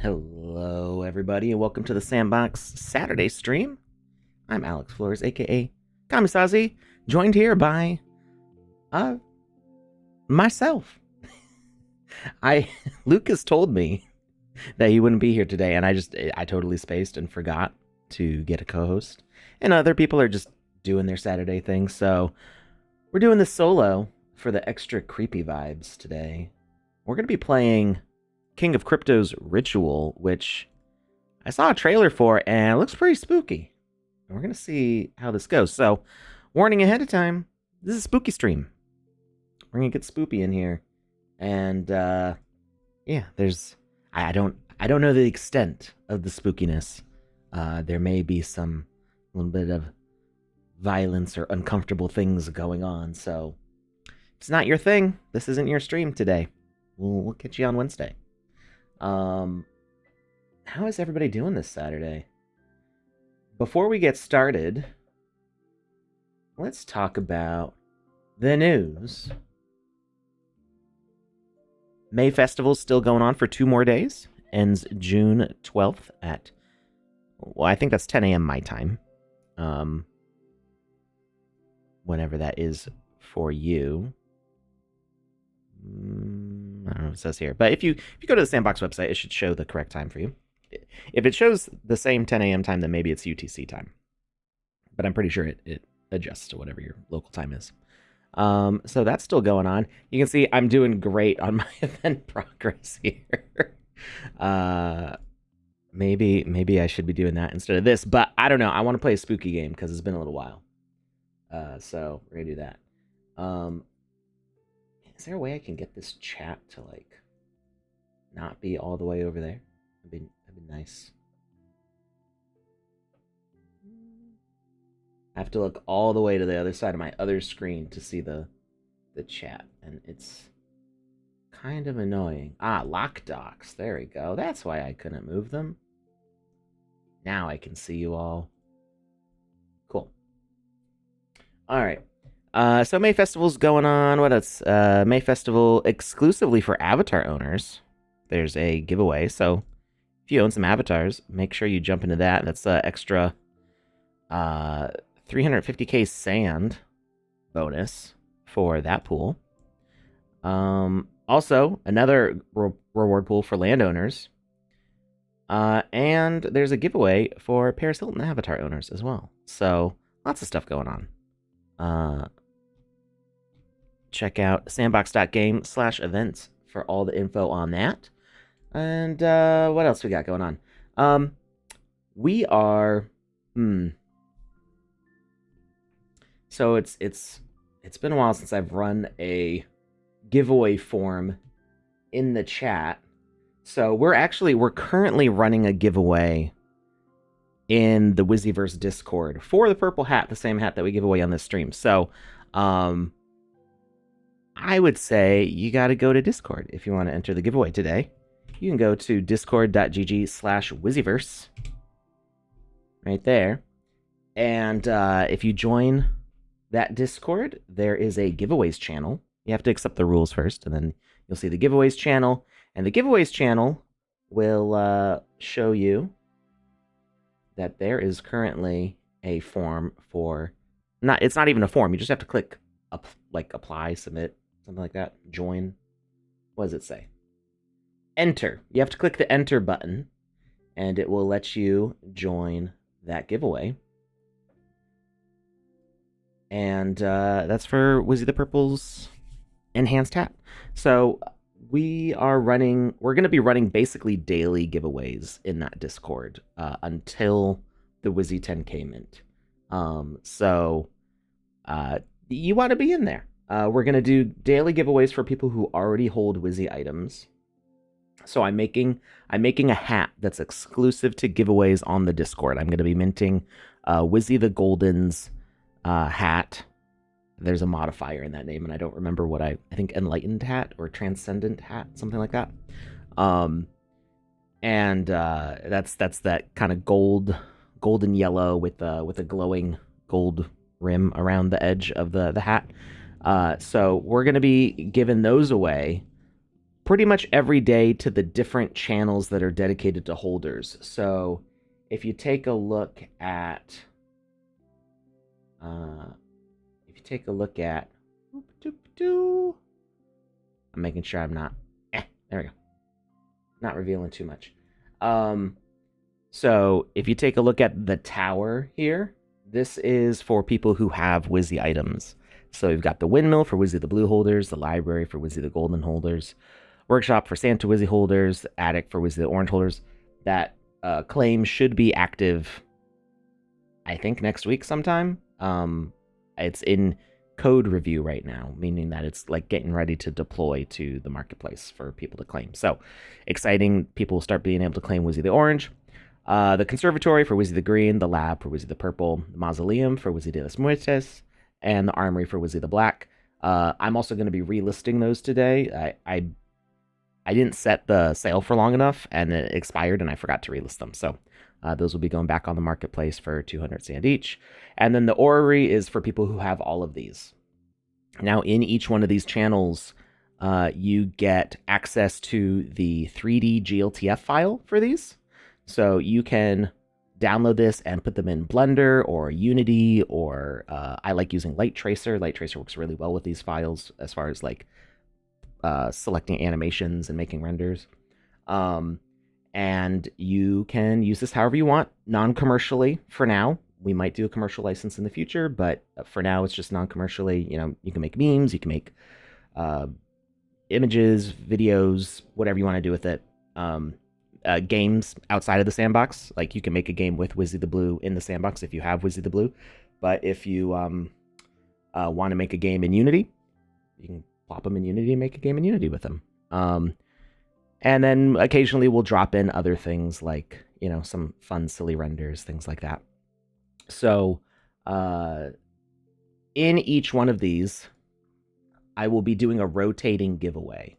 Hello, everybody, and welcome to the Sandbox Saturday stream. I'm Alex Flores, aka KamiSawZe, joined here by myself. Lucas told me that he wouldn't be here today, and I totally spaced and forgot to get a co-host. And other people are just doing their Saturday thing, so we're doing this solo for the extra creepy vibes today, we're going to be playing King of Crypto's Ritual, which I saw a trailer for and it looks pretty spooky. And we're going to see how this goes. So, warning ahead of time, this is a spooky stream. We're going to get spoopy in here. And yeah, I don't know the extent of the spookiness. There may be some little bit of violence or uncomfortable things going on. So if it's not your thing, this isn't your stream today. We'll catch you on Wednesday. How is everybody doing this Saturday? Before we get started, let's talk about the news. May Festival's still going on for 2 more days. Ends June 12th at, well, I think that's 10 a.m. my time. Whenever that is for you. I don't know what it says here. But if you go to the Sandbox website, it should show the correct time for you. If it shows the same 10 a.m. time, then maybe it's UTC time. But I'm pretty sure it adjusts to whatever your local time is. So that's still going on. You can see I'm doing great on my event progress here. Maybe I should be doing that instead of this. But I don't know. I want to play a spooky game because it's been a little while. So we're gonna do that. Is there a way I can get this chat to like not be all the way over there? That'd be nice. I have to look all the way to the other side of my other screen to see the chat, and it's kind of annoying. Lock docs. There we go. That's why I couldn't move them. Now I can see you all. Cool. All right. So May Festival's going on. What else? May Festival exclusively for Avatar owners. There's a giveaway. So if you own some avatars, make sure you jump into that. That's extra 350k sand bonus for that pool. Also, another reward pool for landowners. And there's a giveaway for Paris Hilton Avatar owners as well. So lots of stuff going on. Check out sandbox.game/events for all the info on that. And what else we got going on? We are so it's been a while since I've run a giveaway form in the chat. So we're currently running a giveaway in the Wiziverse Discord for the purple hat, the same hat that we give away on this stream. So I would say you got to go to Discord if you want to enter the giveaway today. You can go to discord.gg/Wiziverse right there. And if you join that Discord, there is a giveaways channel. You have to accept the rules first, and then you'll see the giveaways channel. And the giveaways channel will show you that there is currently a form for... It's not even a form. You just have to click apply, submit, something like that. Join. What does it say? Enter. You have to click the enter button, and it will let you join that giveaway. And that's for Wizzy the Purple's enhanced hat. So we're going to be running basically daily giveaways in that Discord until the Wizzy 10K mint. So you want to be in there. We're going to do daily giveaways for people who already hold Wizzy items. So I'm making a hat that's exclusive to giveaways on the Discord. I'm going to be minting Wizzy the Golden's hat. There's a modifier in that name, and I don't remember what I think Enlightened Hat or Transcendent Hat, something like that. And that's that kind of golden yellow with a glowing gold rim around the edge of the hat. So we're gonna be giving those away pretty much every day to the different channels that are dedicated to holders. So if you take a look at I'm making sure I'm not there we go, not revealing too much. So if you take a look at the tower here, this is for people who have Wizzy items. So we've got the windmill for Wizzy the Blue holders, the library for Wizzy the Golden holders, workshop for Santa Wizzy holders, the attic for Wizzy the Orange holders. That claim should be active, I think, next week sometime. It's in code review right now, meaning that it's like getting ready to deploy to the marketplace for people to claim. So exciting. People will start being able to claim Wizzy the Orange. The conservatory for Wizzy the Green, the lab for Wizzy the Purple, the mausoleum for Wizzy de las Muertes, and the armory for Wizzy the Black. I'm also going to be relisting those today. I didn't set the sale for long enough, and it expired, and I forgot to relist them. So those will be going back on the marketplace for 200 sand each. And then the orrery is for people who have all of these. Now, in each one of these channels, you get access to the 3D GLTF file for these. So you can download this and put them in Blender or Unity, or I like using Light Tracer. Light Tracer works really well with these files as far as like selecting animations and making renders. And you can use this however you want, non-commercially for now. We might do a commercial license in the future, but for now it's just non-commercially. You know, you can make memes, you can make images, videos, whatever you want to do with it. Games outside of the sandbox, like you can make a game with Wizzy the Blue in the sandbox if you have Wizzy the Blue. But if you want to make a game in Unity, you can plop them in Unity and make a game in Unity with them. And then occasionally we'll drop in other things like, you know, some fun, silly renders, things like that. So in each one of these, I will be doing a rotating giveaway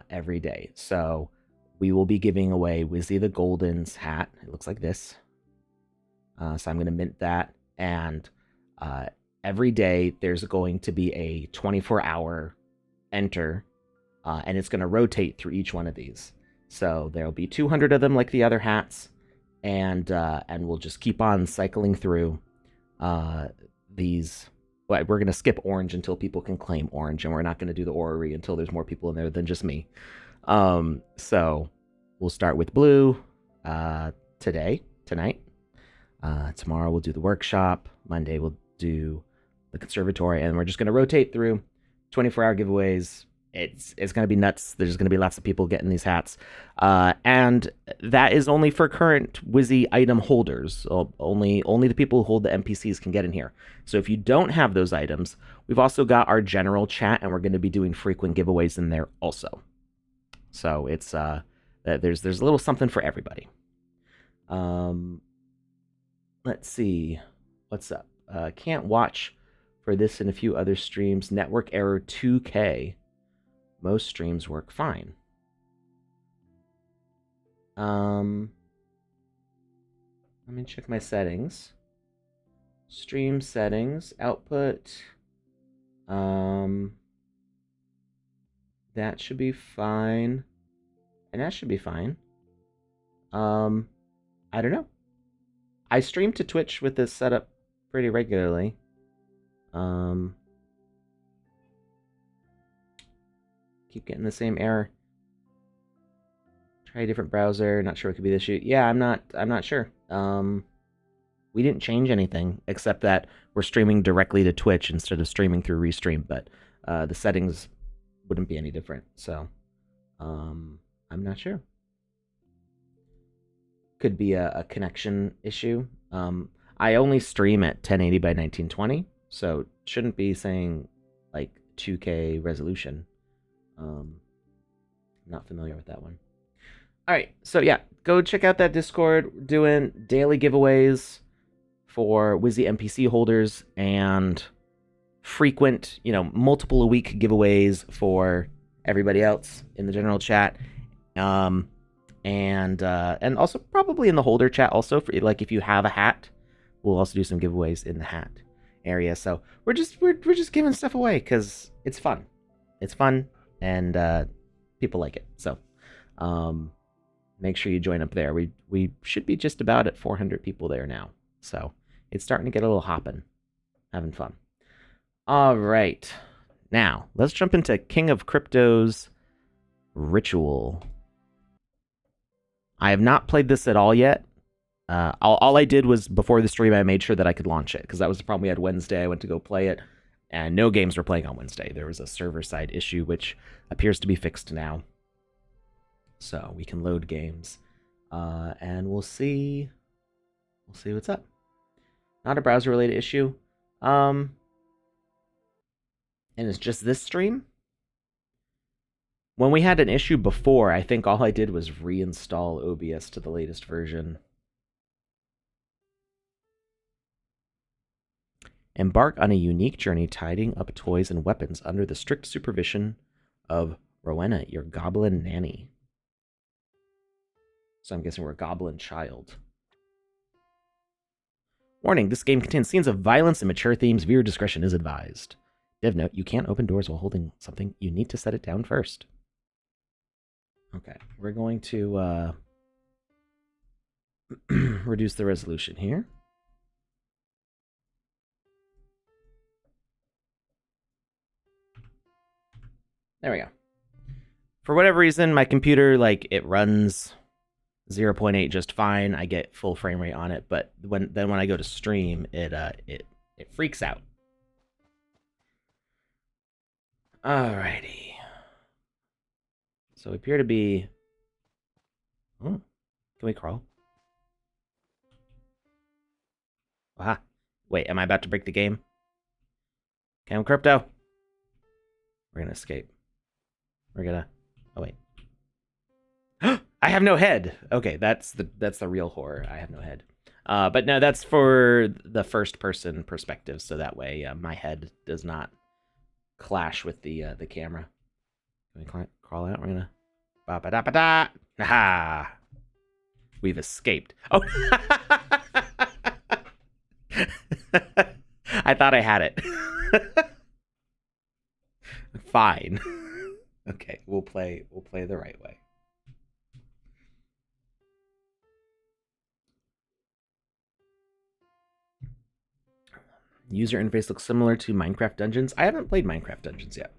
every day. So we will be giving away Wizzy the Golden's hat. It looks like this. So I'm going to mint that. And every day there's going to be a 24-hour enter. And it's going to rotate through each one of these. So there'll be 200 of them like the other hats. And we'll just keep on cycling through these. Well, we're going to skip orange until people can claim orange. And we're not going to do the orrery until there's more people in there than just me. So we'll start with blue tonight. Tomorrow we'll do the workshop. Monday we'll do the conservatory. And we're just going to rotate through 24-hour giveaways. It's going to be nuts. There's going to be lots of people getting these hats. And that is only for current Wizzy item holders. So only the people who hold the NPCs can get in here. So if you don't have those items, we've also got our general chat, and we're going to be doing frequent giveaways in there also. So it's there's a little something for everybody. Let's see. What's up? Can't watch for this and a few other streams. Network error 2K. Most streams work fine. Let me check my settings. Stream settings, output. That should be fine. And that should be fine. I don't know. I stream to Twitch with this setup pretty regularly. Keep getting the same error. Try a different browser. Not sure it could be the issue. Yeah, I'm not sure. We didn't change anything except that we're streaming directly to Twitch instead of streaming through Restream, but the settings wouldn't be any different. So I'm not sure. Could be a connection issue. I only stream at 1080 by 1920, so it shouldn't be saying like 2K resolution. Not familiar with that one. All right, so yeah, go check out that Discord. We're doing daily giveaways for Wizzy NPC holders and frequent, multiple a week giveaways for everybody else in the general chat. And also probably in the holder chat also, for like if you have a hat, we'll also do some giveaways in the hat area. So we're just giving stuff away because it's fun. It's fun and people like it. So make sure you join up there. We should be just about at 400 people there now. So it's starting to get a little hopping. Having fun. All right. Now, let's jump into King of Crypto's Ritual. I have not played this at all yet. All I did was, before the stream, I made sure that I could launch it, because that was the problem we had Wednesday. I went to go play it. And no games were playing on Wednesday. There was a server-side issue, which appears to be fixed now. So we can load games. And we'll see what's up. Not a browser-related issue. And it's just this stream. When we had an issue before, I think all I did was reinstall OBS to the latest version. Embark on a unique journey tidying up toys and weapons under the strict supervision of Rowena, your goblin nanny. So I'm guessing we're a goblin child. Warning, this game contains scenes of violence and mature themes. Viewer discretion is advised. Dev note, you can't open doors while holding something. You need to set it down first. Okay, we're going to reduce the resolution here. There we go. For whatever reason, my computer, like, it runs 0.8 just fine. I get full frame rate on it, but when I go to stream, it freaks out. Alrighty. So we appear to be... Oh, can we crawl? Aha. Wait, am I about to break the game? Cam Crypto. We're gonna escape. We're gonna... Oh, wait. I have no head. Okay, that's the real horror. I have no head. But no, that's for the first-person perspective, so that way my head does not clash with the camera. Can we crawl out? We're gonna... Ba-ba-da-ba-da! Aha! We've escaped. Oh! I thought I had it. Fine. Okay, we'll play the right way. User interface looks similar to Minecraft Dungeons. I haven't played Minecraft Dungeons yet.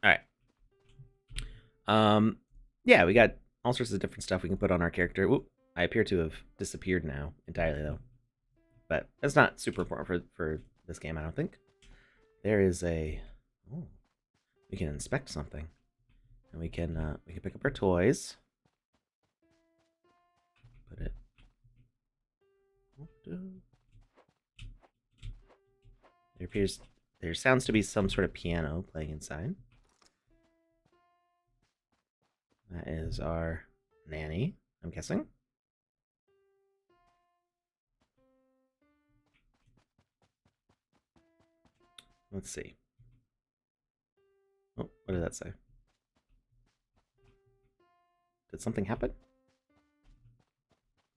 All right. Yeah, we got all sorts of different stuff we can put on our character. Oop, I appear to have disappeared now entirely, though. But that's not super important for this game, I don't think. There is a... Oh, we can inspect something. And we can pick up our toys. Put it... There sounds to be some sort of piano playing inside. That is our nanny, I'm guessing. Let's see. Oh, what did that say? Did something happen?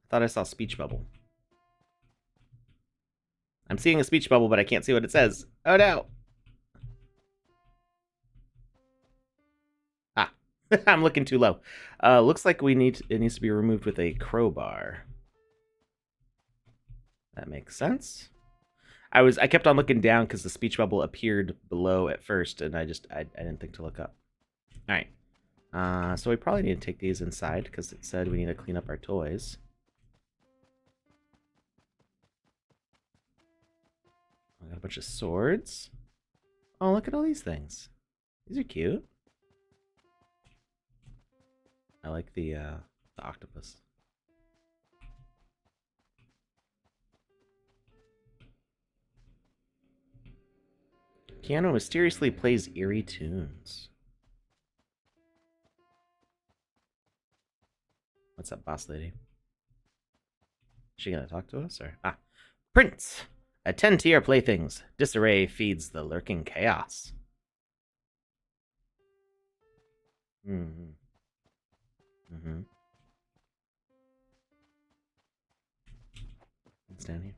I thought I saw a speech bubble. I'm seeing a speech bubble, but I can't see what it says. Oh no! Ah, I'm looking too low. Looks like it needs to be removed with a crowbar. That makes sense. I kept on looking down because the speech bubble appeared below at first, and I didn't think to look up. All right. So we probably need to take these inside because it said we need to clean up our toys. I got a bunch of swords. Oh, look at all these things. These are cute. I like the octopus. Piano mysteriously plays eerie tunes. What's up, boss lady? Is she gonna talk to us or... Ah, Prince! Attend to your playthings. Disarray feeds the lurking chaos. Mm-hmm. Mm-hmm. It's down here.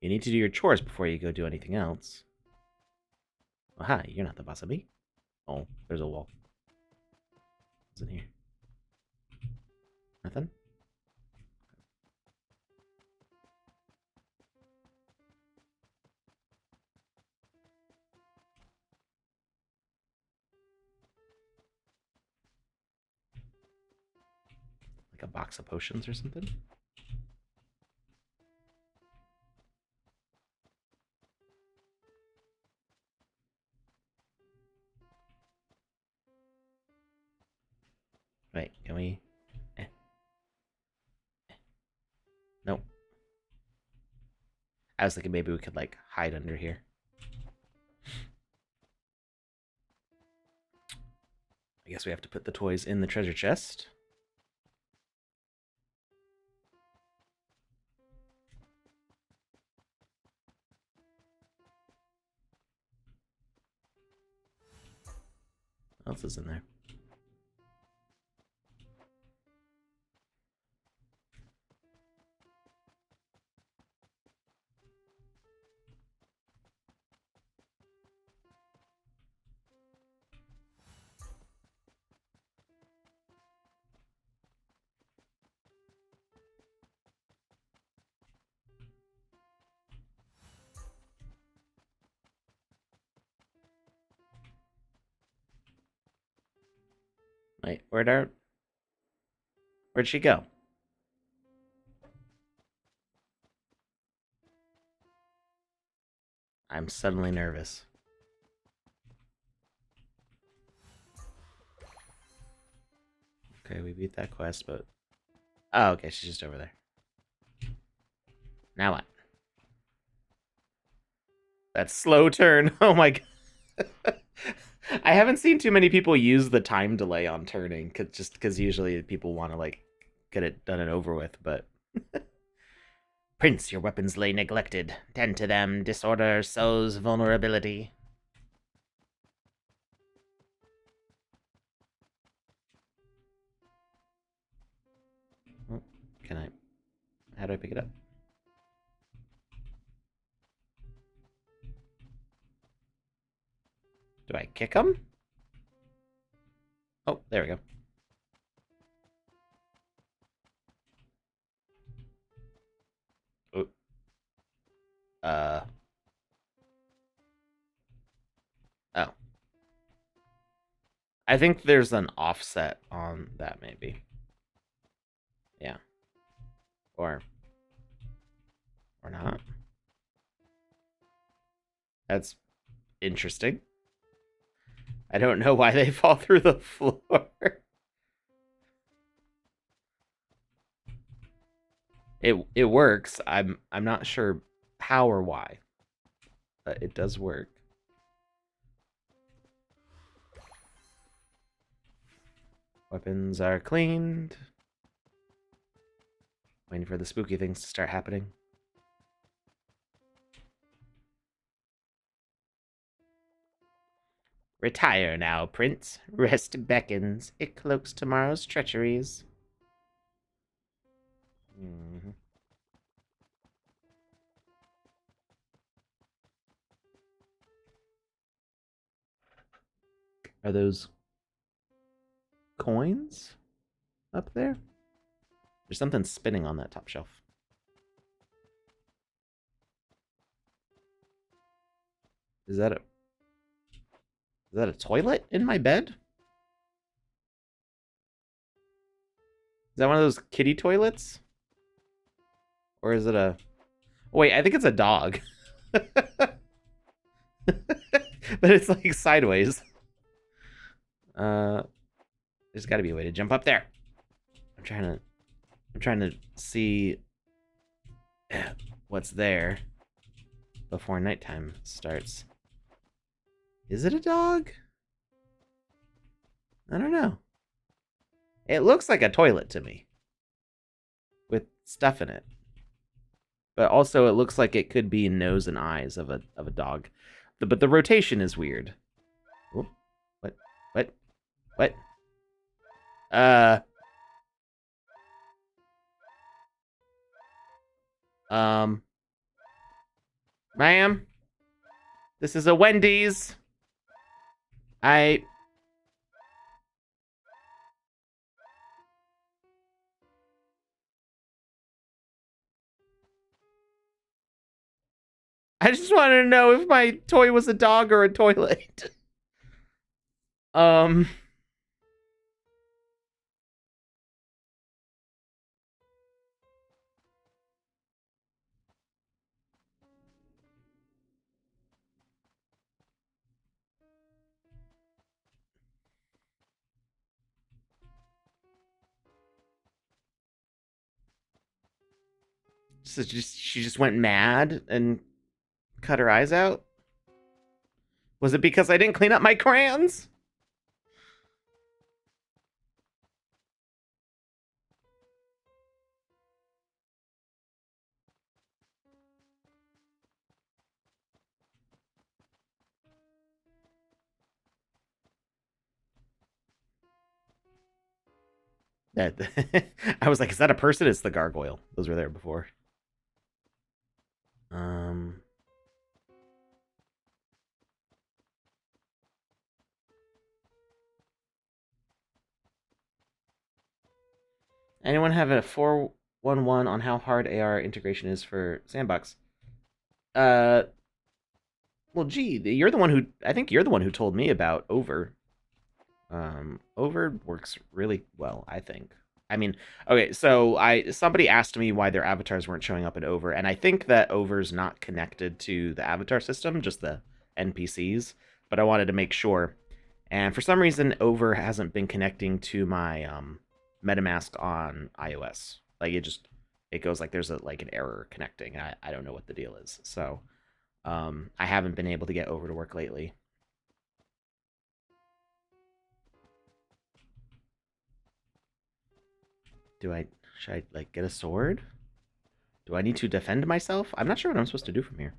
You need to do your chores before you go do anything else. Oh, hi, you're not the boss of me. Oh, there's a wall. What's in here? Nothing? Like a box of potions or something. Wait, can we? Eh. Nope. I was thinking maybe we could like hide under here. I guess we have to put the toys in the treasure chest. What else is in there? Wait, where'd she go? I'm suddenly nervous. Okay, we beat that quest, but... Oh, okay, she's just over there. Now what? That slow turn. Oh my god. I haven't seen too many people use the time delay on turning, just because usually people want to, like, get it done and over with, but... Prince, your weapons lay neglected. Tend to them. Disorder sows vulnerability. Oh, can I... How do I pick it up? Do I kick him? Oh, there we go. Oh. Oh. I think there's an offset on that, maybe. Yeah. Or not. That's interesting. I don't know why they fall through the floor. It works. I'm not sure how or why, but it does work. Weapons are cleaned. Waiting for the spooky things to start happening. Retire now, Prince. Rest beckons. It cloaks tomorrow's treacheries. Mm-hmm. Are those coins up there? There's something spinning on that top shelf. Is that a toilet in my bed? Is that one of those kitty toilets? Or is it a... Oh, wait, I think it's a dog. But it's like sideways. There's got to be a way to jump up there. I'm trying to see what's there before nighttime starts. Is it a dog? I don't know. It looks like a toilet to me, with stuff in it. But also, it looks like it could be nose and eyes of a dog. But the rotation is weird. Oh, what? What? What? Ma'am, this is a Wendy's. I just wanted to know if my toy was a dog or a toilet. Um, So she just went mad and cut her eyes out? Was it because I didn't clean up my crayons? That I was like, is that a person? It's the gargoyle. Those were there before. Um, Anyone have a 411 on how hard AR integration is for Sandbox? Uh, well, gee, you're the one who I think you're the one who told me about Over. Over works really well, I think. I mean, okay, so I somebody asked me why their avatars weren't showing up in Over, and I think that Over's not connected to the avatar system, just the NPCs. But I wanted to make sure, and for some reason, Over hasn't been connecting to my MetaMask on iOS. Like it goes like there's an error connecting. I don't know what the deal is. So I haven't been able to get Over to work lately. Do I should I like get a sword? Do I need to defend myself? I'm not sure what I'm supposed to do from here.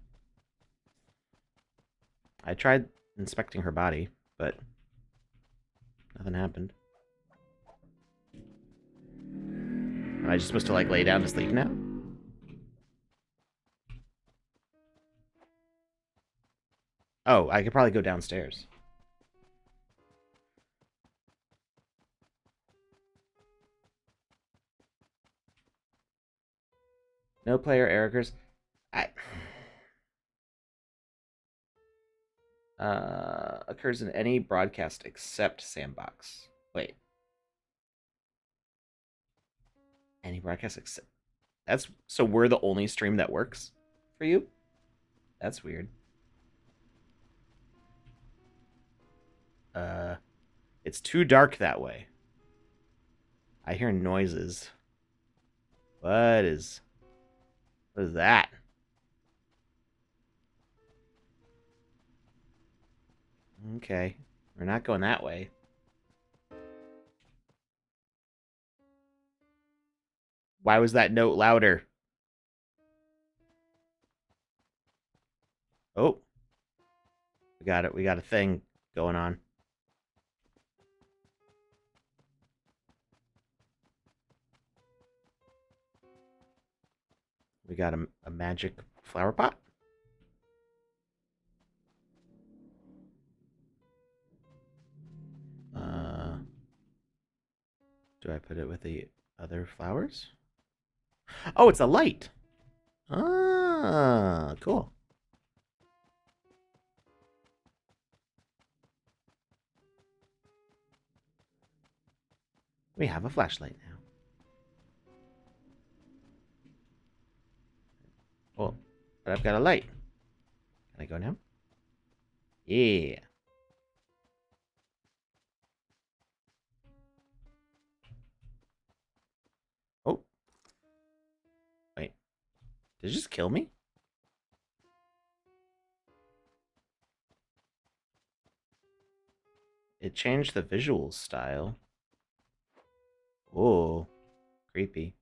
I tried inspecting her body, but nothing happened. Am I just supposed to like lay down to sleep now? Oh, I could probably go downstairs. No player errors. I occurs in any broadcast except Sandbox. Wait, any broadcast except that's so we're the only stream that works for you? That's weird. Uh, it's too dark that way. I hear noises. What is what is that? Okay, we're not going that way. Why was that note louder? Oh, we got it. We got a thing going on. We got a magic flower pot. Do I put it with the other flowers? Oh, it's a light. Ah, cool. We have a flashlight now. Well, but I've got a light. Can I go now? Yeah. Oh, wait. Did it just kill me? It changed the visual style. Oh, creepy.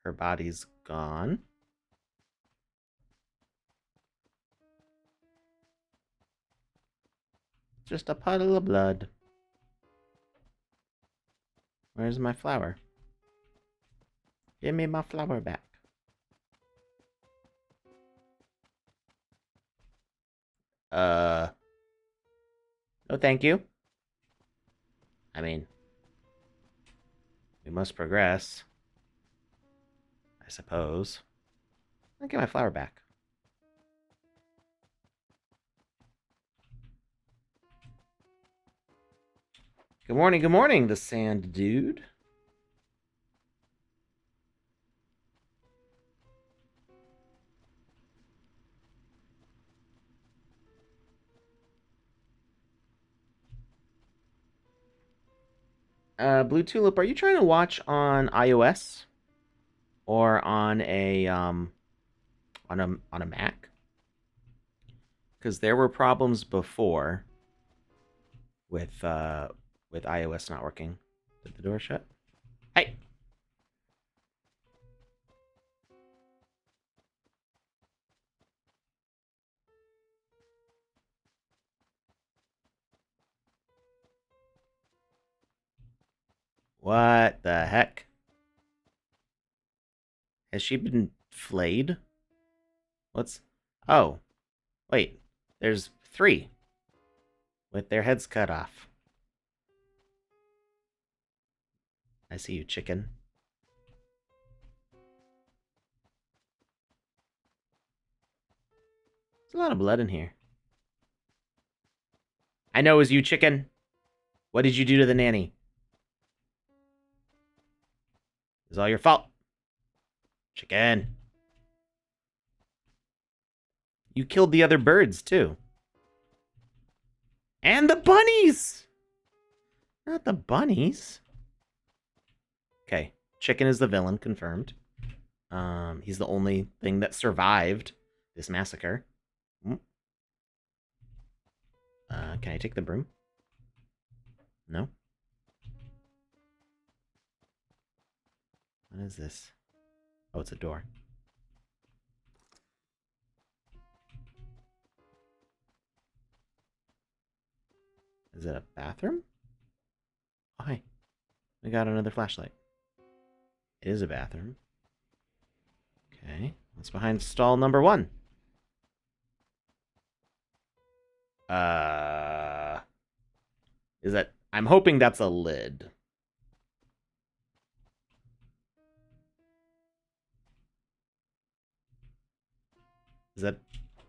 Her body's gone. Just a puddle of blood. Where's my flower? Give me my flower back. Uh, no thank you. I mean, we must progress, I suppose. I'll get my flower back. good morning, the sand dude. Blue Tulip, are you trying to watch on iOS or on a Mac? Because there were problems before with with iOS not working. Did the door shut? Hey. What the heck? Has she been flayed? What's... Oh, wait. There's 3 with their heads cut off. I see you, chicken. There's a lot of blood in here. I know it was you, chicken. What did you do to the nanny? It's all your fault. Chicken. You killed the other birds, too. And the bunnies! Not the bunnies. Okay, chicken is the villain, confirmed. He's the only thing that survived this massacre. Can I take the broom? No? What is this? Oh, it's a door. Is it a bathroom? Oh, hey. We got another flashlight. It is a bathroom. Okay. What's behind stall number 1? Is that... I'm hoping that's a lid. Is that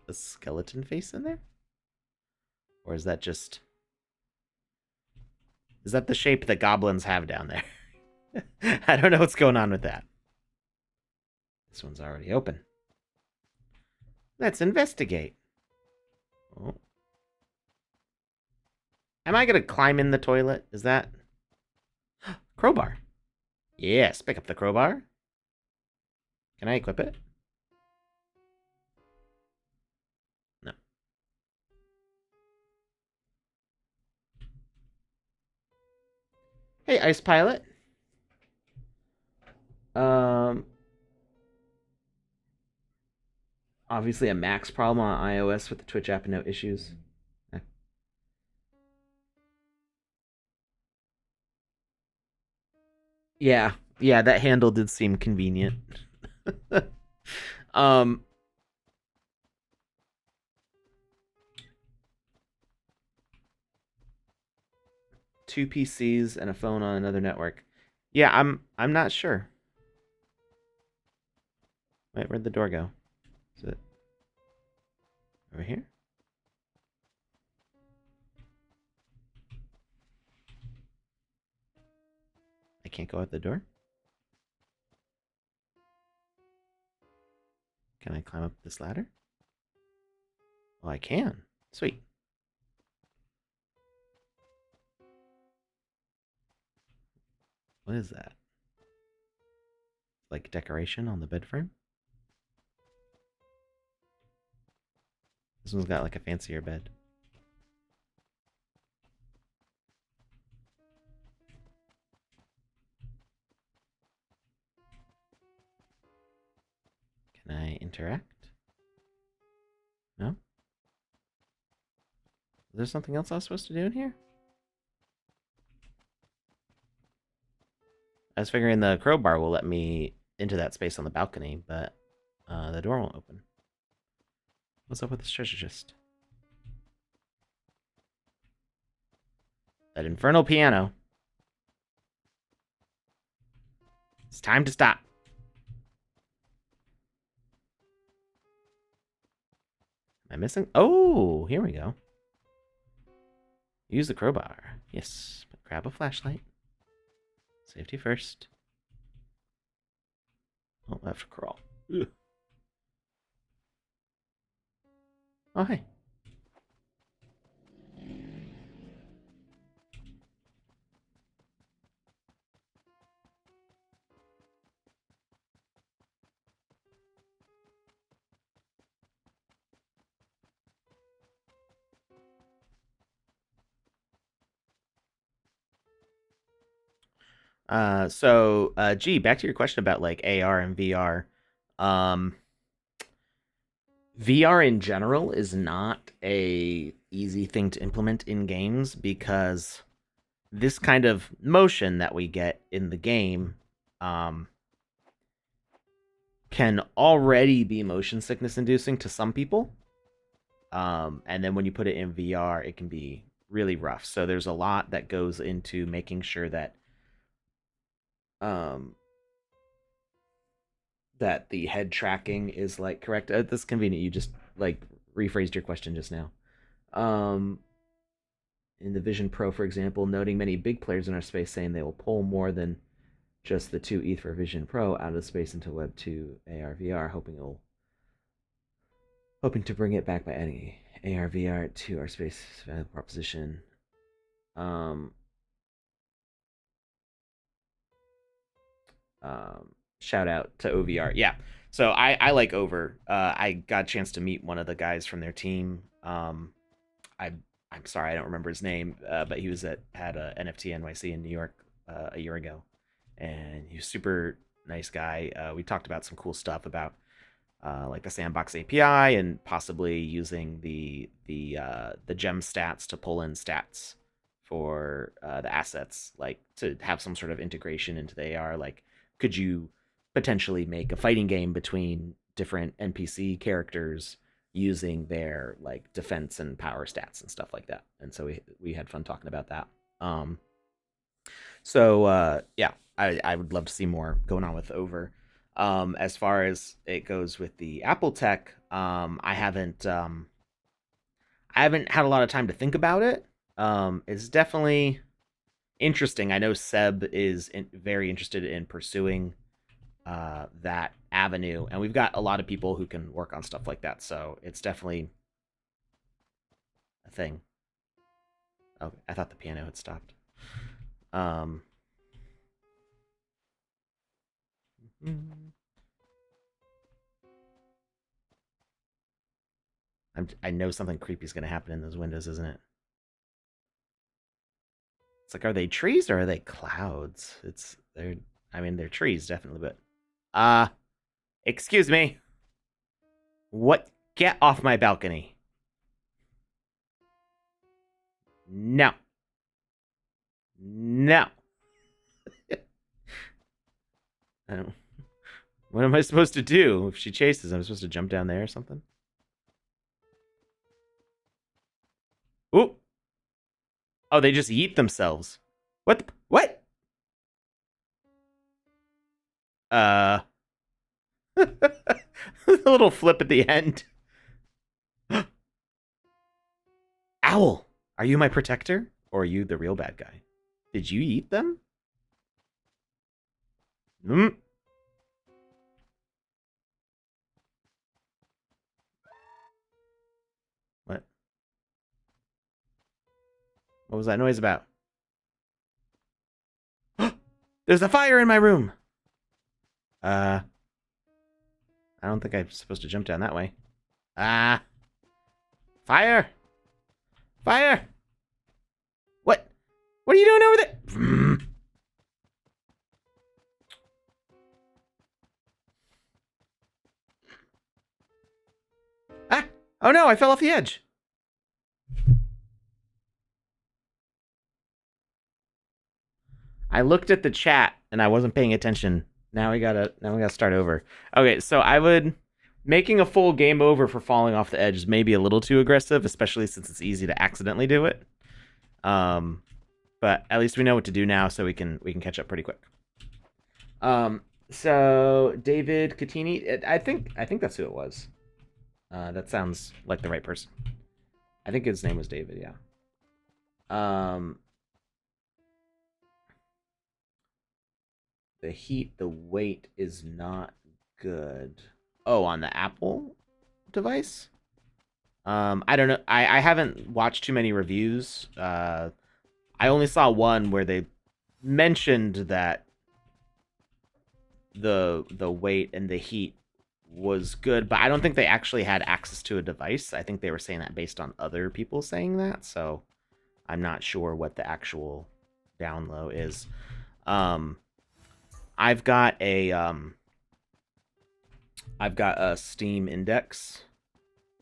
a skeleton face in there? Or is that just... Is that the shape that goblins have down there? I don't know what's going on with that. This one's already open. Let's investigate. Oh. Am I going to climb in the toilet? Is that... Crowbar. Yes, pick up the crowbar. Can I equip it? No. Hey, Ice Pilot. Obviously a Max problem on iOS with the Twitch app and no issues. Yeah, yeah, that handle did seem convenient. um, 2 PCs and a phone on another network. Yeah, I'm not sure. Wait, where'd the door go? Is it over here? I can't go out the door? Can I climb up this ladder? Oh, I can. Sweet. What is that? Like decoration on the bed frame? This one's got like a fancier bed. Can I interact? No? Is there something else I was supposed to do in here? I was figuring the crowbar will let me into that space on the balcony, but the door won't open. What's up with this treasure chest? That infernal piano. It's time to stop. Am I missing? Oh, here we go. Use the crowbar. Yes. Grab a flashlight. Safety first. Oh, I have to crawl. Ugh. Oh, hey. G, back to your question about like AR and VR. Um, VR in general is not a easy thing to implement in games because this kind of motion that we get in the game um, can already be motion sickness inducing to some people. And then when you put it in VR, it can be really rough. So there's a lot that goes into making sure that um, that the head tracking is like correct. That's convenient. You just like rephrased your question just now. Um, in the Vision Pro, for example, noting many big players in our space saying they will pull more than just the 2 ETH for Vision Pro out of space into Web 2 AR VR, hoping to bring it back by adding AR VR to our space value proposition. Um, Shout out to OVR. Yeah. So I like Over. I got a chance to meet one of the guys from their team. I I'm sorry I don't remember his name, but he was had a NFT NYC in New York a year ago, and he was super nice guy. We talked about some cool stuff about like the Sandbox API and possibly using the gem stats to pull in stats for the assets, like to have some sort of integration into the AR. Like, could you potentially make a fighting game between different NPC characters using their like defense and power stats and stuff like that? And so we had fun talking about that. Yeah, I would love to see more going on with Over. As far as it goes with the Apple tech, I haven't had a lot of time to think about it. It's definitely interesting. I know Seb is very interested in pursuing that avenue, and we've got a lot of people who can work on stuff like that. So it's definitely a thing. Oh, I thought the piano had stopped. Um, I know something creepy is going to happen in those windows, isn't it? It's like, are they trees or are they clouds? I mean, they're trees definitely, but uh, excuse me. What? Get off my balcony. No. No. I don't, what am I supposed to do if she chases? I'm supposed to jump down there or something? Ooh. Oh, they just eat themselves. What? Uh, a little flip at the end. Owl, are you my protector? Or are you the real bad guy? Did you eat them? Hmm. What? What was that noise about? There's a fire in my room. Uh, I don't think I'm supposed to jump down that way. Ah, fire! Fire! What? What are you doing over there? Ah! Oh no, I fell off the edge. I looked at the chat and I wasn't paying attention. Now we gotta start over. Okay, so I would making a full game over for falling off the edge is maybe a little too aggressive, especially since it's easy to accidentally do it. Um, but at least we know what to do now, so we can catch up pretty quick. So David Catini, I think that's who it was. That sounds like the right person. I think his name was David. Yeah. Um, the weight is not good. Oh, on the Apple device. I don't know. I haven't watched too many reviews. I only saw one where they mentioned that the weight and the heat was good, but I don't think they actually had access to a device. I think they were saying that based on other people saying that, so I'm not sure what the actual down low is. Um, I've got a Steam index,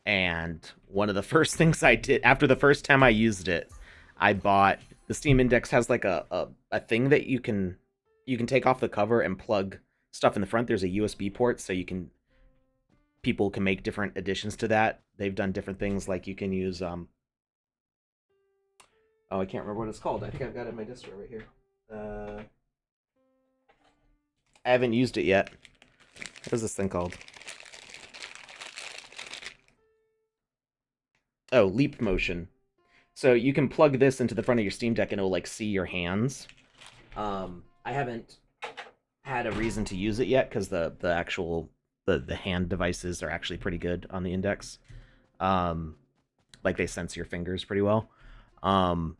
and one of the first things I did after the first time I used it, I bought the Steam index has like a thing that you can take off the cover and plug stuff in the front. There's a USB port, so people can make different additions to that. They've done different things, like you can use oh, I can't remember what it's called. I think I've got it in my distro right here. I haven't used it yet. What is this thing called? Oh, leap motion. So you can plug this into the front of your Steam Deck and it'll like see your hands. I haven't had a reason to use it yet because the actual the hand devices are actually pretty good on the index. Um, like they sense your fingers pretty well. Um,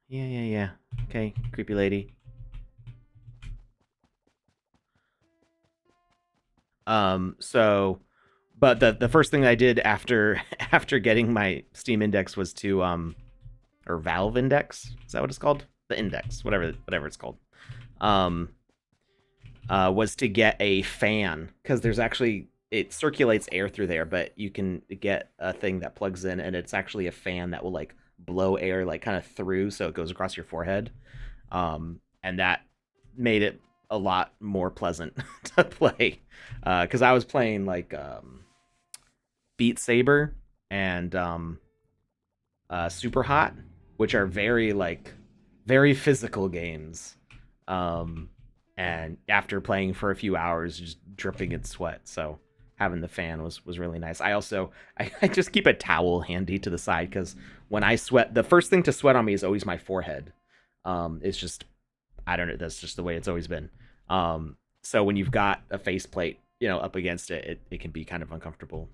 yeah. Okay, creepy lady. So, but the first thing I did after after getting my Steam Index was to or Valve Index, is that what it's called? The Index, whatever it's called. Um, was to get a fan because there's actually it circulates air through there, but you can get a thing that plugs in and it's actually a fan that will like blow air like kind of through so it goes across your forehead. And that made it a lot more pleasant to play because I was playing like Beat Saber and Super Hot, which are very physical games. Um, and after playing for a few hours, just dripping in sweat, so having the fan was really nice. I also I just keep a towel handy to the side because when I sweat, the first thing to sweat on me is always my forehead. It's just I don't know. That's just the way it's always been. So when you've got a faceplate, up against it, it can be kind of uncomfortable.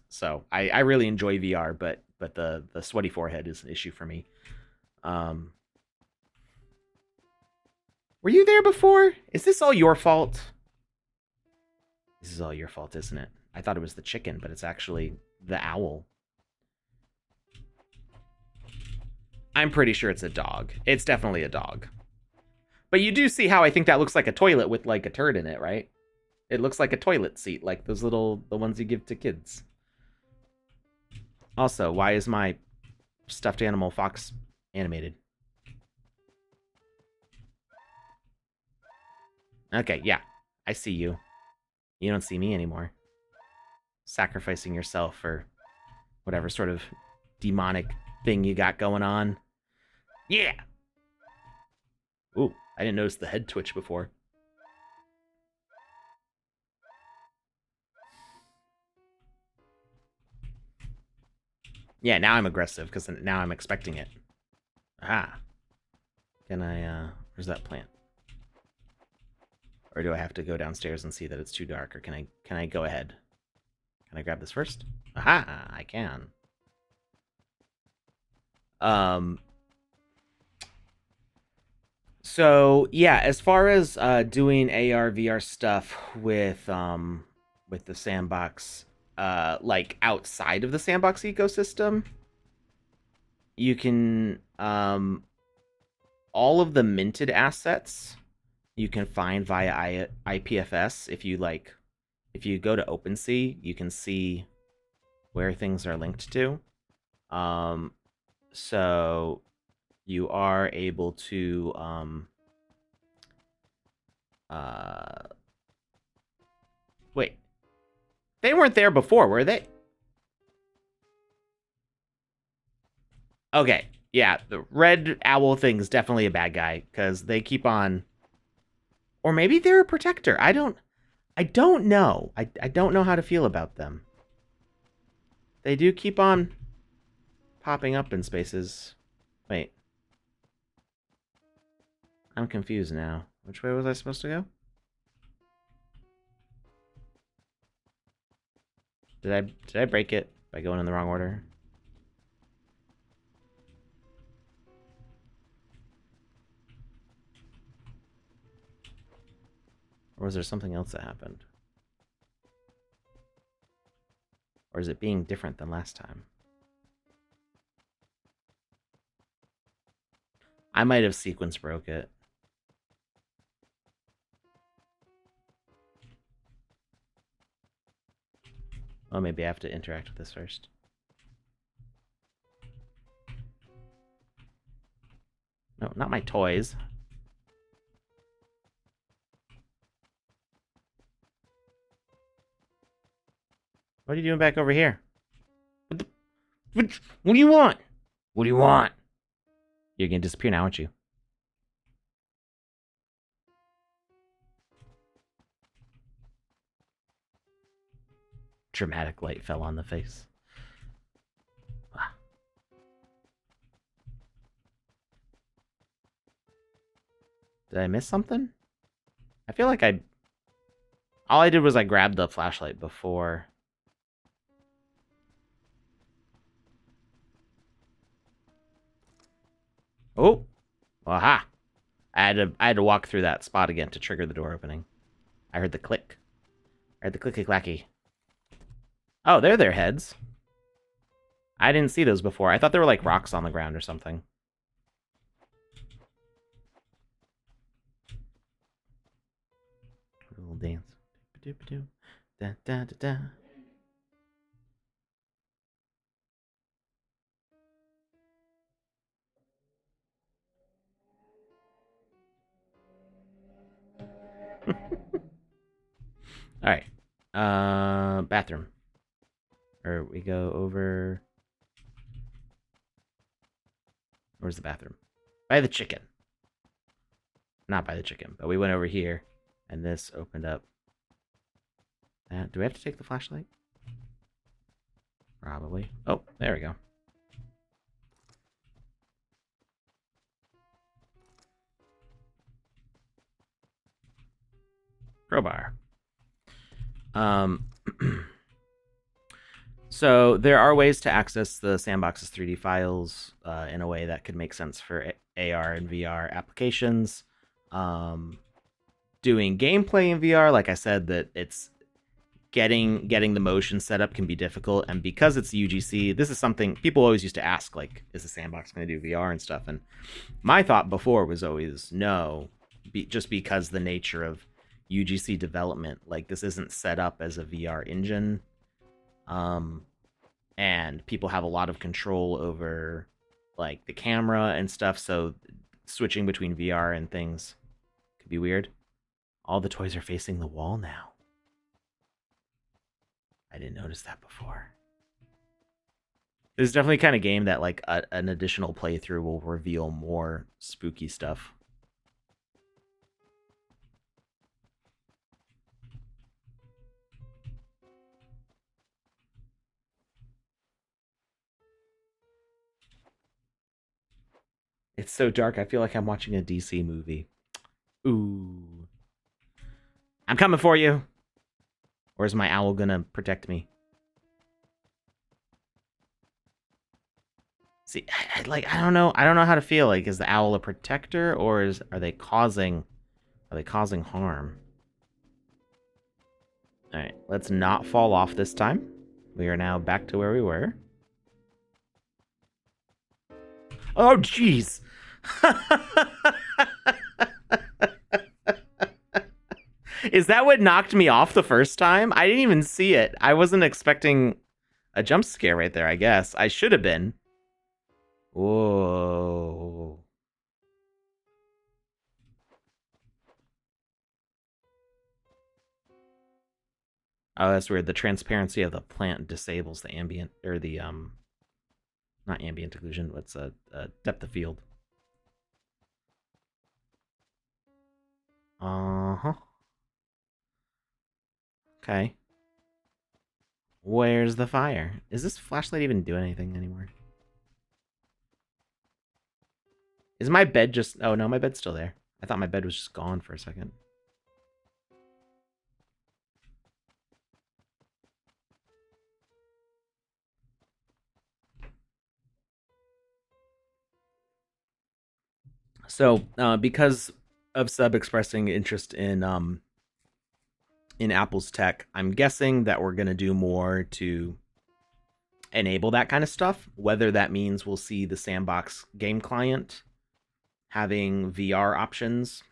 So I really enjoy VR, but the sweaty forehead is an issue for me. Um, were you there before? Is this all your fault? This is all your fault, isn't it? I thought it was the chicken, but it's actually the owl. I'm pretty sure it's a dog. It's definitely a dog. But you do see how I think that looks like a toilet with like a turd in it, right? It looks like a toilet seat, like those the ones you give to kids. Also, why is my stuffed animal fox animated? Okay, yeah. I see you. You don't see me anymore. Sacrificing yourself for whatever sort of demonic thing you got going on. Yeah! Ooh, I didn't notice the head twitch before. Yeah, now I'm aggressive, because now I'm expecting it. Ah. Can I, where's that plant? Or do I have to go downstairs and see that it's too dark, or can I go ahead? Can I grab this first? Aha, I can. Um, so yeah, as far as doing AR VR stuff with the sandbox, like outside of the sandbox ecosystem, you can all of the minted assets you can find via IPFS. If you go to OpenSea, you can see where things are linked to. So you are able to wait. They weren't there before, were they? Okay. Yeah, the red owl thing is definitely a bad guy because they keep on, or maybe they're a protector. I don't know. I don't know how to feel about them. They do keep on popping up in spaces. Wait. I'm confused now. Which way was I supposed to go? Did I break it by going in the wrong order? Or was there something else that happened? Or is it being different than last time? I might have sequence broke it. Oh, maybe I have to interact with this first. No, not my toys. What are you doing back over here? What do you want? What do you want? You're gonna disappear now, aren't you? Dramatic light fell on the face. Did I miss something? I feel like all I did was I grabbed the flashlight before. Oh! Aha! I had to walk through that spot again to trigger the door opening. I heard the click. I heard the clicky-clacky. Oh, they're their heads. I didn't see those before. I thought they were like rocks on the ground or something. Little dance. Da, da, da, da. All right. Bathroom. Or we go over. Where's the bathroom? By the chicken. Not by the chicken, but we went over here, and this opened up. Do we have to take the flashlight? Probably. Oh, there we go. Crowbar. So there are ways to access the Sandbox's 3D files in a way that could make sense for AR and VR applications. Doing gameplay in VR, like I said, that it's getting the motion set up can be difficult, and because it's UGC, this is something people always used to ask, like, is the Sandbox going to do VR and stuff? And my thought before was always no, just because the nature of UGC development, like this isn't set up as a VR engine, and people have a lot of control over like the camera and stuff, so switching between VR and things could be weird. All the toys are facing the wall now. I didn't notice that before. This is definitely kind of game that like an additional playthrough will reveal more spooky stuff. It's so dark, I feel like I'm watching a DC movie. Ooh. I'm coming for you. Or is my owl gonna protect me? See, I don't know how to feel. Like, is the owl a protector, or are they causing harm? All right, let's not fall off this time. We are now back to where we were. Oh, jeez. Is that what knocked me off the first time? I didn't even see it. I wasn't expecting a jump scare right there, I guess. I should have been. Whoa. Oh, that's weird. The transparency of the plant disables the ambient, or the, not ambient occlusion, what's a depth of field. Uh-huh. Okay. Where's the fire? Is this flashlight even doing anything anymore? Is my bed just... Oh, no, my bed's still there. I thought my bed was just gone for a second. So, because of Sub expressing interest in Apple's tech, I'm guessing that we're going to do more to enable that kind of stuff. Whether that means we'll see the Sandbox game client having VR options.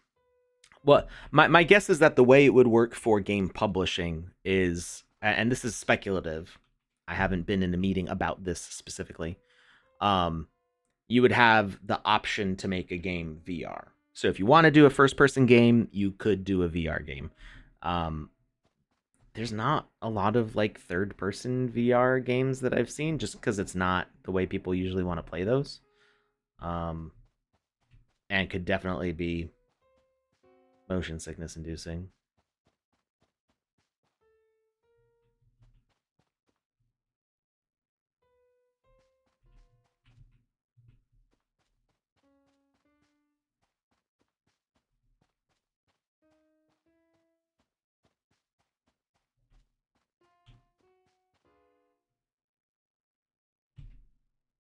Well, my guess is that the way it would work for game publishing is, and this is speculative. I haven't been in a meeting about this specifically. Um, you would have the option to make a game VR. So if you want to do a first person game, you could do a VR game. Um, there's not a lot of like third person VR games that I've seen just because it's not the way people usually want to play those. Um, and could definitely be motion sickness inducing.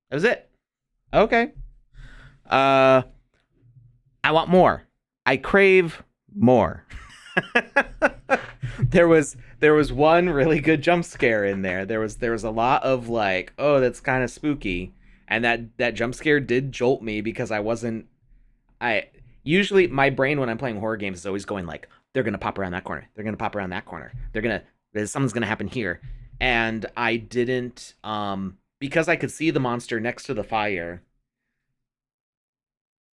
That was it. Okay. Uh, I want more. I crave more. there was one really good jump scare in there. There was a lot of like, oh, that's kind of spooky, and that jump scare did jolt me because I wasn't. I usually my brain when I'm playing horror games is always going like, they're gonna pop around that corner. They're gonna pop around that corner. Something's gonna happen here, and I didn't because I could see the monster next to the fire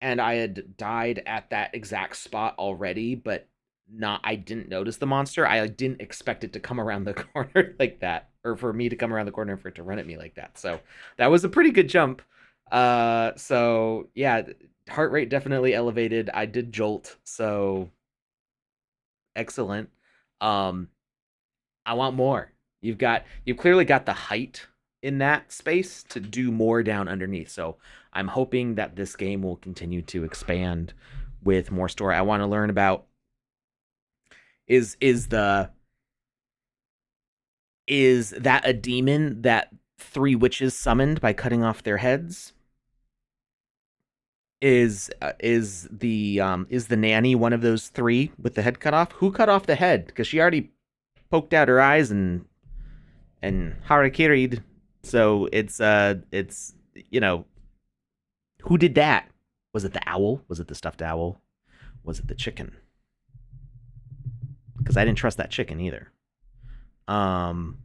and I had died at that exact spot already, but not I didn't notice the monster. I didn't expect it to come around the corner like that, or for me to come around the corner and for it to run at me like that. So that was a pretty good jump. So yeah, heart rate definitely elevated. I did jolt, so excellent. Um, I want more. You've clearly got the height in that space to do more down underneath. So I'm hoping that this game will continue to expand with more story. I want to learn about is the is that a demon that three witches summoned by cutting off their heads? Is the nanny one of those three with the head cut off? Who cut off the head? Because she already poked out her eyes and harakiri'd. So it's who did that? Was it the owl? Was it the stuffed owl? Was it the chicken? Because I didn't trust that chicken either. Um,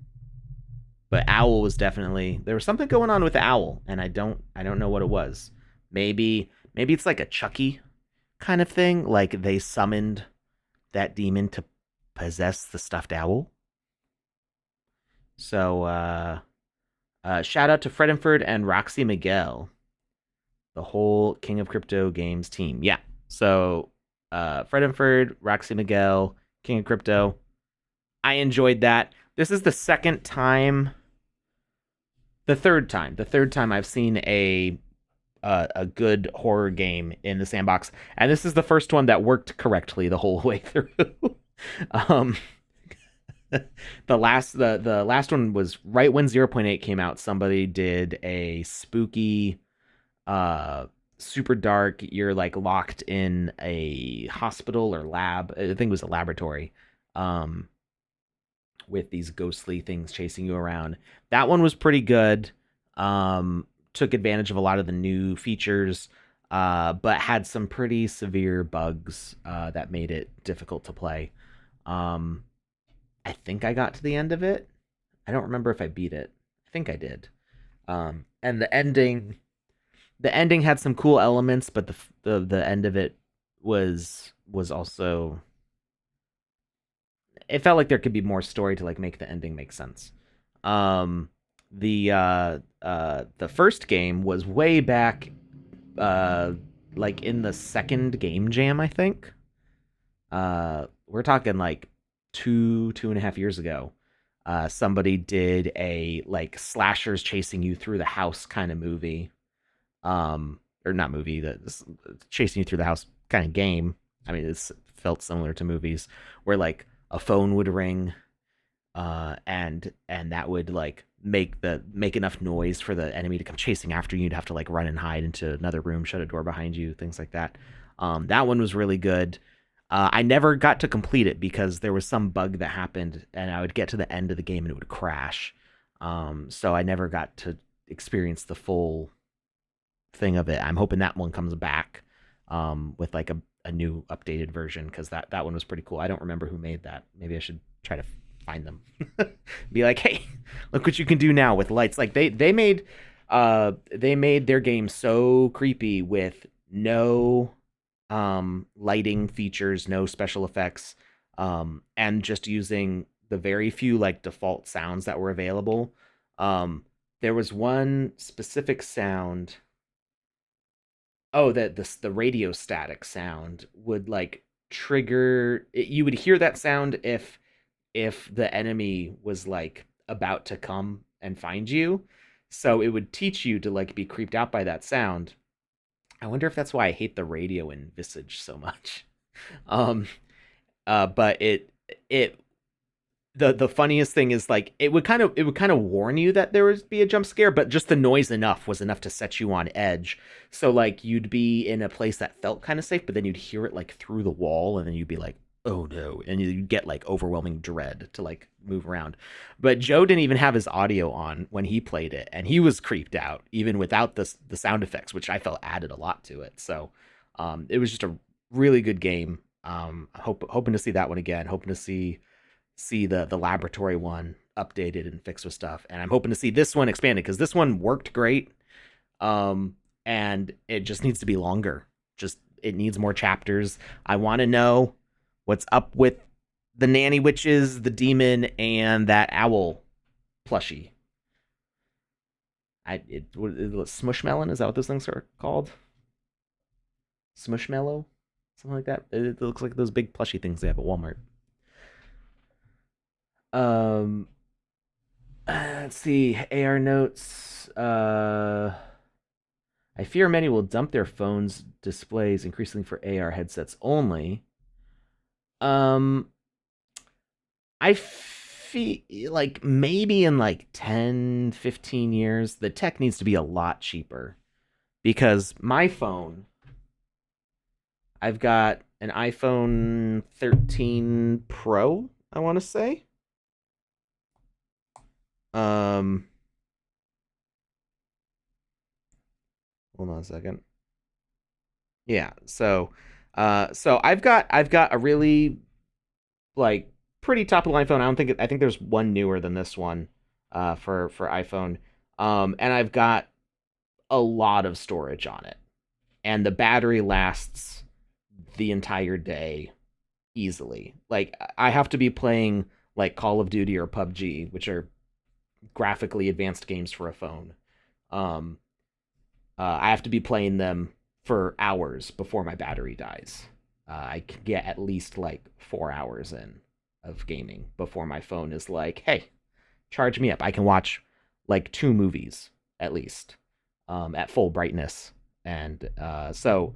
but owl was definitely there was something going on with the owl, and I don't know what it was. Maybe it's like a Chucky kind of thing. Like they summoned that demon to possess the stuffed owl. So shout out to Fredinford and Roxy Miguel, the whole King of Crypto Games team. Yeah. So Fredinford, Roxy Miguel, King of Crypto. I enjoyed that. This is the third time I've seen a good horror game in the sandbox, and this is the first one that worked correctly the whole way through. um, the last one was right when 0.8 came out. Somebody did a spooky, uh, super dark. You're like locked in a hospital or lab. I think it was a laboratory. Um, with these ghostly things chasing you around. That one was pretty good. Took advantage of a lot of the new features, but had some pretty severe bugs that made it difficult to play. Um, I think I got to the end of it. I don't remember if I beat it. I think I did. And the ending had some cool elements, but the end of it was also it felt like there could be more story to like make the ending make sense. Um, the first game was way back, uh, like in the second game jam, I think. We're talking like 2.5 years ago. Somebody did a like slashers chasing you through the house kind of movie. Or not movie, that chasing you through the house kind of game. I mean, it's felt similar to movies where like a phone would ring, and that would like make enough noise for the enemy to come chasing after you. You'd have to like run and hide into another room, shut a door behind you, things like that. That one was really good. I never got to complete it because there was some bug that happened, and I would get to the end of the game and it would crash. So I never got to experience the full thing of it. I'm hoping that one comes back. with like a new updated version because that one was pretty cool. I don't remember who made that. Maybe I should try to find them. Be like, hey, look what you can do now with lights. Like they made their game so creepy with no lighting features, no special effects, and just using the very few like default sounds that were available. There was one specific sound. Oh, that the radio static sound would like trigger. You would hear that sound if the enemy was like about to come and find you. So it would teach you to like be creeped out by that sound. I wonder if that's why I hate the radio in Visage so much. Um, but it the funniest thing is like it would kind of warn you that there would be a jump scare, but just the noise enough was enough to set you on edge. So like you'd be in a place that felt kind of safe, but then you'd hear it like through the wall, and then you'd be like, oh no, and you'd get like overwhelming dread to like move around. But Joe didn't even have his audio on when he played it, and he was creeped out even without the sound effects, which I felt added a lot to it. So it was just a really good game. Hoping to see that one again. Hoping to see the laboratory one updated and fixed with stuff, and I'm hoping to see this one expanded because this one worked great, and it just needs to be longer. Just it needs more chapters. I want to know what's up with the nanny witches, the demon, and that owl plushie. Smushmelon, is that what those things are called? Smushmellow, something like that. It looks like those big plushy things they have at Walmart. Um, let's see. AR notes. I fear many will dump their phones displays increasingly for AR headsets only. Um, I feel like maybe in like 10, 15 years, the tech needs to be a lot cheaper because my phone, I've got an iPhone 13 Pro, I want to say. Um, Hold on a second. Yeah, so I've got a really like pretty top of the line phone. I think there's one newer than this one for iPhone. And I've got a lot of storage on it. And the battery lasts the entire day easily. Like I have to be playing like Call of Duty or PUBG, which are graphically advanced games for a phone. Um I have to be playing them for hours before my battery dies. I can get at least like 4 hours in of gaming before my phone is like, hey, charge me up. I can watch like two movies at least at full brightness. And so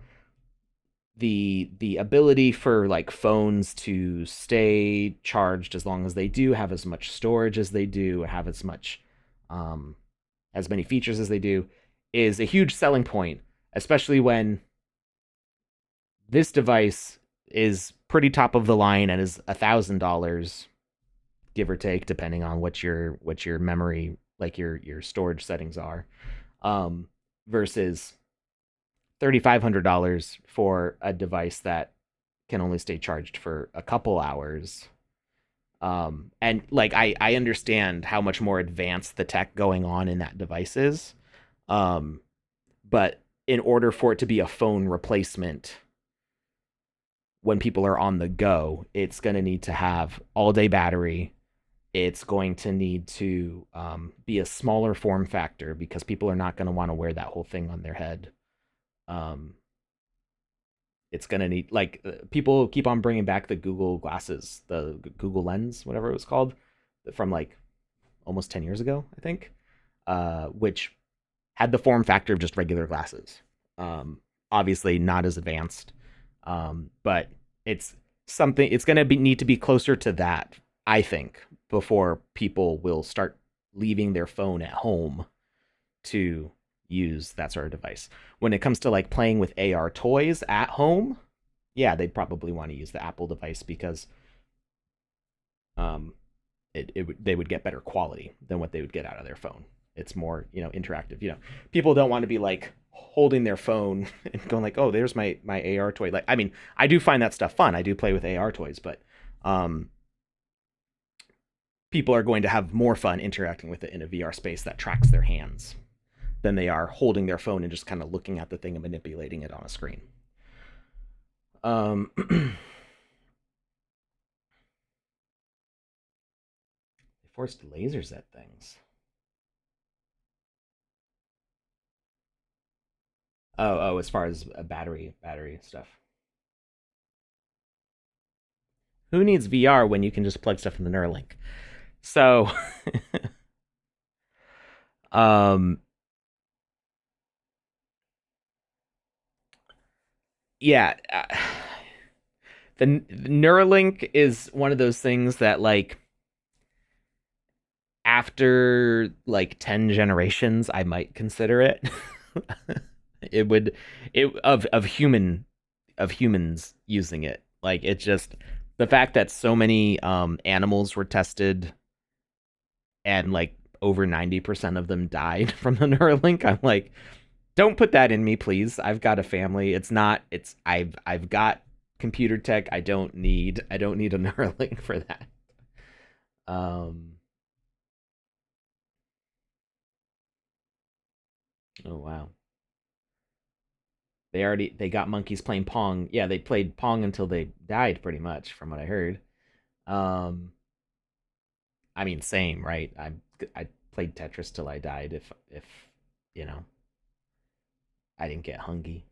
the ability for like phones to stay charged as long as they do, have as much storage as they do, have um, as many features as they do, is a huge selling point, especially when this device is pretty top of the line and is $1,000, give or take, depending on what your memory, like your storage settings are, um, versus $3,500 for a device that can only stay charged for a couple hours. And like I understand how much more advanced the tech going on in that device is. Um, but in order for it to be a phone replacement when people are on the go, it's going to need to have all day battery. It's going to need to be a smaller form factor because people are not going to want to wear that whole thing on their head. Um, it's going to need like people keep on bringing back the Google glasses, the Google Lens, whatever it was called, from like almost 10 years ago, I think, which had the form factor of just regular glasses. Obviously, not as advanced, but it's something. It's going to need to be closer to that, I think, before people will start leaving their phone at home to use that sort of device. When it comes to like playing with AR toys at home, yeah, they'd probably want to use the Apple device because um, they would get better quality than what they would get out of their phone. It's more interactive. People don't want to be like holding their phone and going like, "Oh, there's my AR toy." Like, I mean, I do find that stuff fun. I do play with AR toys, but um, people are going to have more fun interacting with it in a VR space that tracks their hands than they are holding their phone and just kind of looking at the thing and manipulating it on a screen. They forced lasers at things. Oh, as far as a battery stuff. Who needs VR when you can just plug stuff in the Neuralink? So, um, yeah, the Neuralink is one of those things that like after like 10 generations I might consider it. It would it of humans using it. Like it's just the fact that so many animals were tested and like over 90% of them died from the Neuralink. I'm like, don't put that in me, please. I've got a family. It's not. It's I've got computer tech. I don't need a Neuralink for that. Um. Oh wow. They got monkeys playing pong. Yeah, they played pong until they died, pretty much, from what I heard. Um. I mean, same, right? I played Tetris till I died. If you know, I didn't get hungry.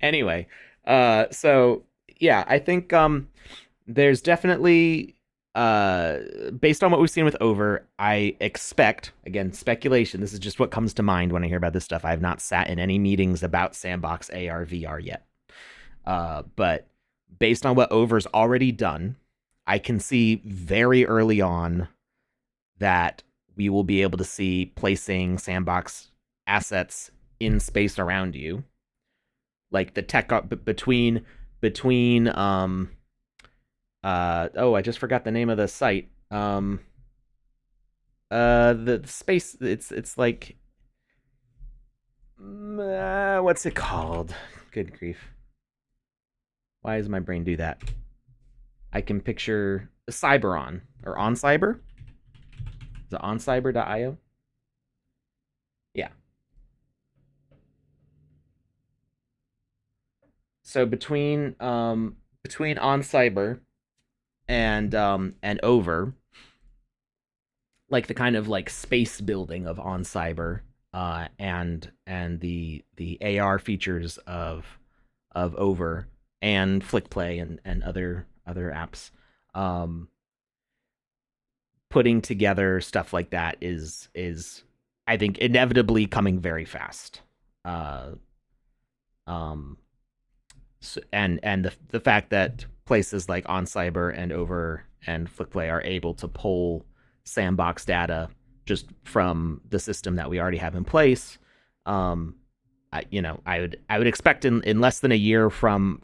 Anyway, so yeah, I think there's definitely based on what we've seen with Over, I expect, again, speculation, this is just what comes to mind when I hear about this stuff. I have not sat in any meetings about Sandbox AR VR yet. But based on what Over's already done, I can see very early on that we will be able to see placing Sandbox assets in space around you, like the tech between oh, I just forgot the name of the site. The space, it's like what's it called? Good grief. Why does my brain do that? I can picture Cyberon or on Cyber. Is it oncyber.io? Yeah. So between on Cyber and Over, like the kind of like space building of on Cyber, and the AR features of Over and Flick Play and other apps, um, putting together stuff like that is I think inevitably coming very fast. Uh, um, and the fact that places like OnCyber and Over and Flickplay are able to pull sandbox data just from the system that we already have in place. I would expect in less than a year from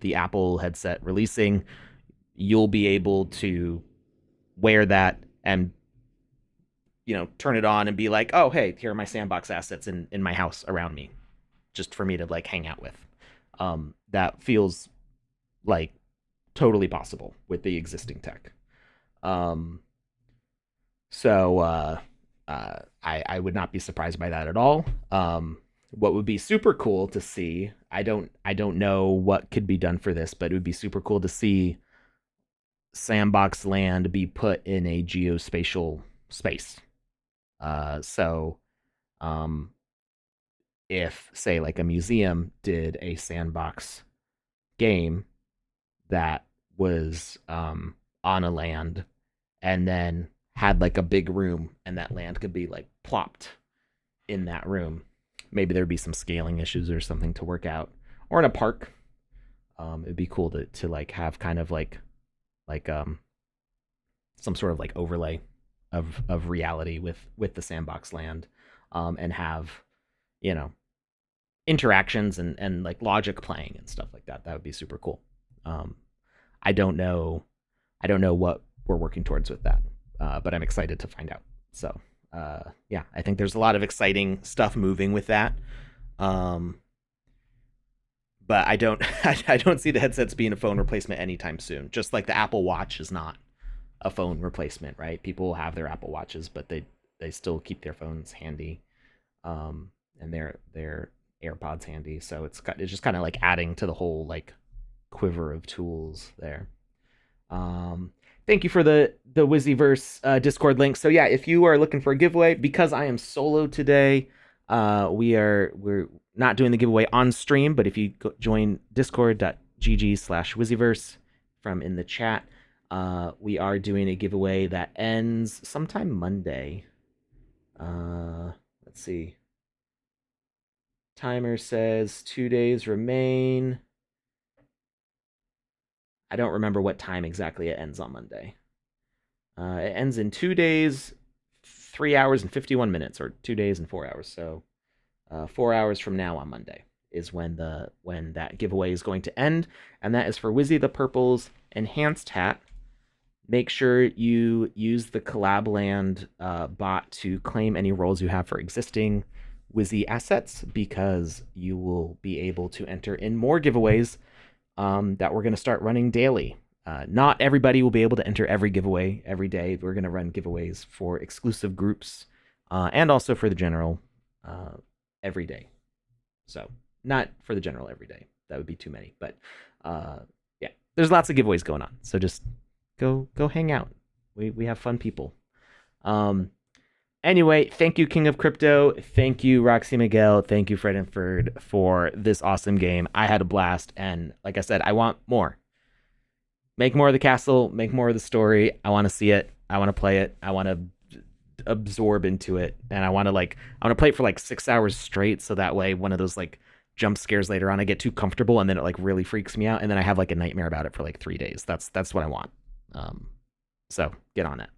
the Apple headset releasing, you'll be able to wear that and turn it on and be like, oh hey, here are my sandbox assets in my house around me, just for me to like hang out with. That feels like totally possible with the existing tech. Um, so I would not be surprised by that at all. What would be super cool to see? I don't know what could be done for this, but it would be super cool to see sandbox land be put in a geospatial space. So um, if say like a museum did a sandbox game that was on a land and then had like a big room and that land could be like plopped in that room. Maybe there'd be some scaling issues or something to work out. Or in a park, it'd be cool to like have kind of like some sort of like overlay of reality with the sandbox land, and have you know interactions and like logic playing and stuff like that. That would be super cool. Um, I don't know. I don't know what we're working towards with that, but I'm excited to find out. So yeah, I think there's a lot of exciting stuff moving with that. Um, but I don't I don't see the headsets being a phone replacement anytime soon. Just like the Apple Watch is not a phone replacement, right? People have their Apple Watches, but they still keep their phones handy, and their AirPods handy. So it's just kind of like adding to the whole like quiver of tools there. Um, Thank you for the Wiziverse Discord link. So yeah, if you are looking for a giveaway, because I am solo today, we're not doing the giveaway on stream. But if you join discord.gg/Wiziverse from in the chat, we are doing a giveaway that ends sometime Monday. Let's see. Timer says 2 days remain. I don't remember what time exactly it ends on Monday. It ends in 2 days, 3 hours and 51 minutes, or 2 days and 4 hours. So 4 hours from now on Monday is when that giveaway is going to end, and that is for Wizzy the Purple's enhanced hat. Make sure you use the Collabland bot to claim any roles you have for existing Wizzy assets, because you will be able to enter in more giveaways that we're going to start running daily. Not everybody will be able to enter every giveaway every day. We're going to run giveaways for exclusive groups and also for the general every day. So not for the general every day. That would be too many. But yeah, there's lots of giveaways going on. So just go hang out. We have fun people. Anyway, thank you, King of Crypto. Thank you, Roxy Miguel. Thank you, Fred and Ferd, for this awesome game. I had a blast, and like I said, I want more. Make more of the castle. Make more of the story. I want to see it. I want to play it. I want to absorb into it, and I want to play it for like 6 hours straight, so that way one of those like jump scares later on, I get too comfortable, and then it like really freaks me out, and then I have like a nightmare about it for like 3 days. That's what I want. So get on it.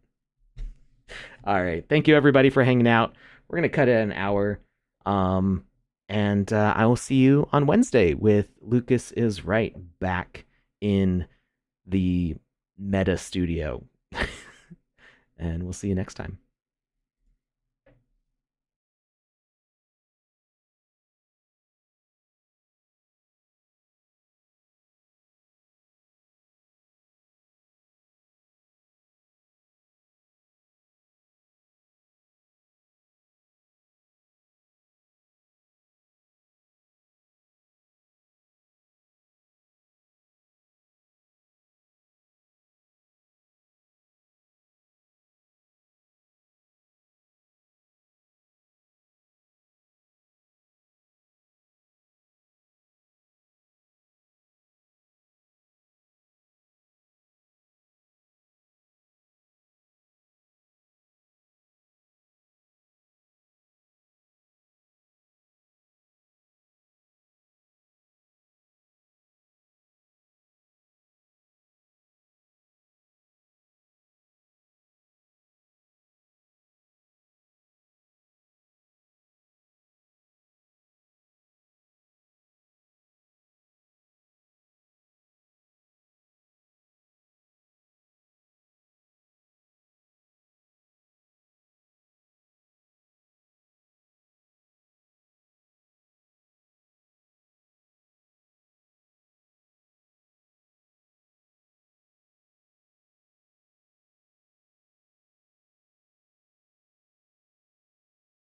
All right. Thank you, everybody, for hanging out. We're going to cut it at an hour. And I will see you on Wednesday with Lucas is Right back in the Meta Studio. And we'll see you next time.